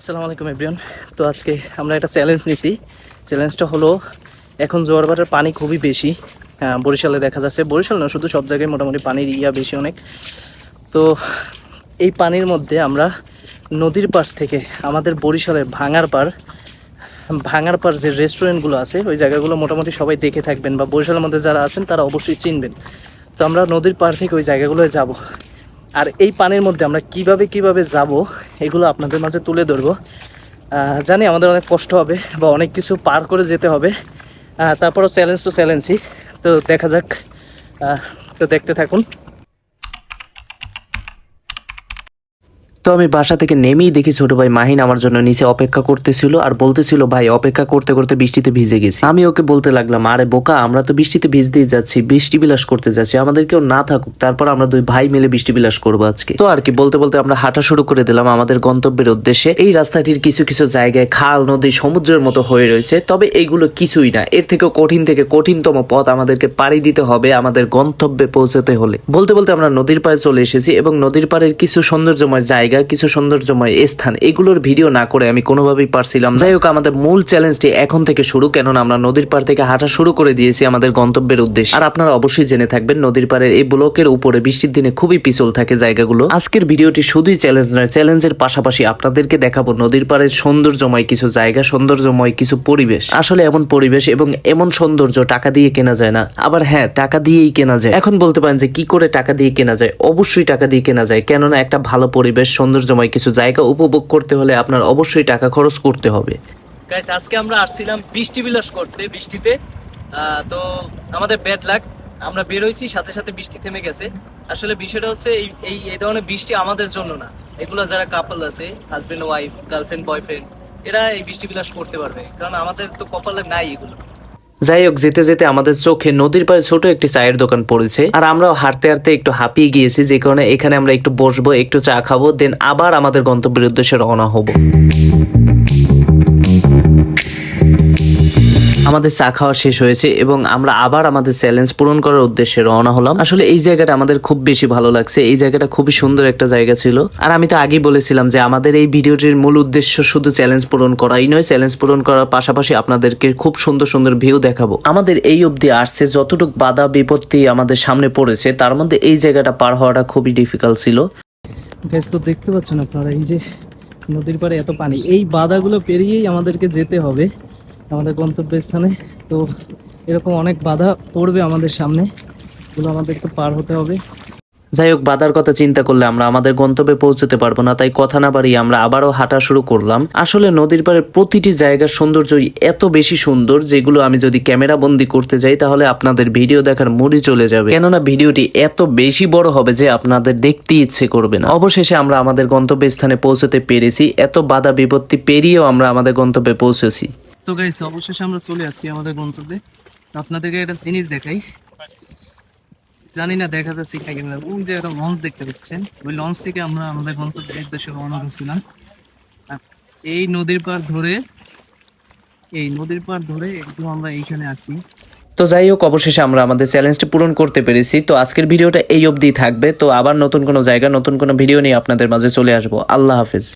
আসসালামু আলাইকুম এভরিওয়ান। তো আজকে আমরা একটা চ্যালেঞ্জ নিয়েছি। চ্যালেঞ্জটা হলো, এখন জোয়ারভাটার পানি খুবই বেশি। বরিশালে দেখা যাচ্ছে, বরিশাল না শুধু সব জায়গায় মোটামুটি পানির বেশি অনেক। তো এই পানির মধ্যে আমরা নদীর পাশ থেকে আমাদের বরিশালের ভাঙার পার যে রেস্টুরেন্টগুলো আছে ওই জায়গাগুলো মোটামুটি সবাই দেখে থাকবেন, বা বরিশালের মধ্যে যারা আছেন তারা অবশ্যই চিনবেন। তো আমরা নদীর পাড় থেকে ওই জায়গাগুলোয় যাব, আর এই পানির মধ্যে আমরা কিভাবে যাব এগুলো আপনাদের মাঝে তুলে ধরবো। জানি আমাদের অনেক কষ্ট হবে বা অনেক কিছু পার করে যেতে হবে, তারপরও চ্যালেঞ্জ তো চ্যালেঞ্জই। তো দেখা যাক, তো দেখতে থাকুন। তো আমি বাসা থেকে নেমেই দেখি ছোট ভাই মাহিন আমার জন্য নিচে অপেক্ষা করতেছিল আর বলতেছিল, ভাই অপেক্ষা করতে করতে বৃষ্টিতে ভিজে গেছি। আমি ওকে বলতে লাগলাম, আরে বোকা, আমরা তো বৃষ্টিতে ভিজতেই যাচ্ছি, বৃষ্টি বিলাস করতে যাচ্ছি, আমাদের কেউ না থাকুক, তারপর আমরা দুই ভাই মিলে বৃষ্টি বিলাস করবো আজকে। তো আর কি বলতে বলতে আমরা হাঁটা শুরু করে দিলাম আমাদের গন্তব্যের উদ্দেশ্যে। এই রাস্তাটির কিছু কিছু জায়গায় খাল, নদী, সমুদ্রের মতো হয়ে রয়েছে, তবে এইগুলো কিছুই না। এর থেকে কঠিনতম পথ আমাদেরকে পাড়ি দিতে হবে আমাদের গন্তব্যে পৌঁছাতে হলে। বলতে বলতে আমরা নদীর পাড়ে চলে এসেছি এবং নদীর পাড়ের কিছু সৌন্দর্যময় জায়গা, কিছু সৌন্দর্যময় স্থান, এগুলোর ভিডিও না করে আমি কোনোভাবেই পারছিলাম। যাই হোক, আমাদের মূল চ্যালেঞ্জটি এখন থেকে শুরু, কেননা আমরা নদীর পাড় থেকে হাঁটা শুরু করে দিয়েছি আমাদের গন্তব্যের উদ্দেশ্যে। আর আপনারা অবশ্যই জেনে থাকবেন, নদীর পাড়ের এই ব্লকের উপরে বৃষ্টির দিনে খুবই পিছল থাকে জায়গাগুলো। আজকের ভিডিওটি শুধুই চ্যালেঞ্জ নয়, চ্যালেঞ্জের পাশাপাশি আপনাদেরকে দেখাবো নদীর পাড়ের সৌন্দর্যময় কিছু জায়গা, সৌন্দর্যময় কিছু পরিবেশ। আসলে এমন পরিবেশ এবং এমন সৌন্দর্য টাকা দিয়ে কেনা যায় না। আবার হ্যাঁ, টাকা দিয়েই কেনা যায়। এখন বলতে পারেন যে কি করে টাকা দিয়ে কেনা যায়? অবশ্যই টাকা দিয়ে কেনা যায়, কেননা একটা ভালো পরিবেশ, সৌন্দর্যময় কিছু জায়গা উপভোগ করতে হলে আপনার অবশ্যই টাকা খরচ করতে হবে। গাইস, আজকে আমরা আসছিলাম বৃষ্টি বিলাস করতে বৃষ্টিতে। তো আমাদের ব্যাড লাক, আমরা বের হইছি, সাথে সাথে বৃষ্টি থেমে গেছে। আসলে বিষয়টা হচ্ছে এই ধরনের বৃষ্টি আমাদের জন্য না। এগুলো যারা কাপল আছে, হাজবেন্ড ওয়াইফ, গার্লফ্রেন্ড বয়ফ্রেন্ড, এরা এই বৃষ্টি বিলাস করতে পারবে, কারণ আমাদের তো কপালে নাই এগুলো। যাই হোক, যেতে যেতে আমাদের চোখে নদীর পাড়ে ছোট একটি চায়ের দোকান পড়েছে, আর আমরাও হাঁটতে হাঁটতে একটু হাঁপিয়ে গিয়েছি, যে কারণে এখানে আমরা একটু বসবো, একটু চা খাবো, দেন আবার আমাদের গন্তব্যের উদ্দেশ্যে রওনা হব। আমাদের চা খাওয়া শেষ হয়েছে এবং আমরা আবার আমাদের চ্যালেঞ্জ পূরণ করার উদ্দেশ্যে রওনা হলাম। আসলে এই জায়গাটা আমাদের খুব বেশি ভালো লাগছে, এই জায়গাটা খুবই সুন্দর একটা জায়গা ছিল। আর আমি তো আগেই বলেছিলাম যে আমাদের এই ভিডিওটির মূল উদ্দেশ্য শুধু চ্যালেঞ্জ পূরণ করাই নয়, চ্যালেঞ্জ পূরণ করার পাশাপাশি আপনাদেরকে খুব সুন্দর সুন্দর ভিউ দেখাবো। আমাদের এই অবধি আসছে যতটুকু বাধা বিপত্তি আমাদের সামনে পড়েছে, তার মধ্যে এই জায়গাটা পার হওয়াটা খুবই ডিফিকাল্ট ছিল। গাইস, তো দেখতে পাচ্ছেন আপনারা, এই যে নদীর পাড়ে এত পানি, এই বাধাগুলো পেরিয়েই আমাদেরকে যেতে হবে আমাদের গন্তব্যস্থানে। তো এরকম অনেক বাধা পড়বে আমাদের সামনে, এগুলো আমাদেরকে পার হতে হবে। যাই হোক, বাধার কথা চিন্তা করলে আমরা আমাদের গন্তব্যে পৌঁছতে পারবো না, তাই কথা না বাড়িয়ে আমরা আবারও হাঁটা শুরু করলাম। আসলে নদীর পাড়ের প্রতিটি জায়গার সৌন্দর্যই এত বেশি সুন্দর, যেগুলো আমি যদি ক্যামেরা বন্দি করতে যাই তাহলে আপনাদের ভিডিও দেখার মুডই চলে যাবে, কেননা ভিডিওটি এত বেশি বড় হবে যে আপনাদের দেখতে ইচ্ছে করবে না। অবশেষে আমরা আমাদের গন্তব্যস্থানে পৌঁছতে পেরেছি, এত বাধা বিপত্তি পেরিয়েও আমরা আমাদের গন্তব্যে পৌঁছেছি। তো গাইস, অবশেষে আমরা চলে আসছি আমাদের গন্তব্যে। আপনাদেরকে একটা জিনিস দেখাই, জানি না দেখা যাচ্ছে কিনা ক্যামেরা, ওই যে একটা লঞ্চ দেখতে পাচ্ছেন, ওই লঞ্চ থেকে আমরা আমাদের গন্তব্যের উদ্দেশ্যে রওনা করছিলাম। আর এই নদীর পাড় ধরে একদম আমরা এইখানে আসি। তো যাই হোক, অবশেষে আমরা আমাদের চ্যালেঞ্জটি পূরণ করতে পেরেছি। তো আজকের ভিডিওটা এই অবধি থাকবে। তো আবার নতুন কোনো জায়গা, নতুন কোনো ভিডিও নিয়ে আপনাদের মাঝে চলে আসবো। আল্লাহ হাফেজ।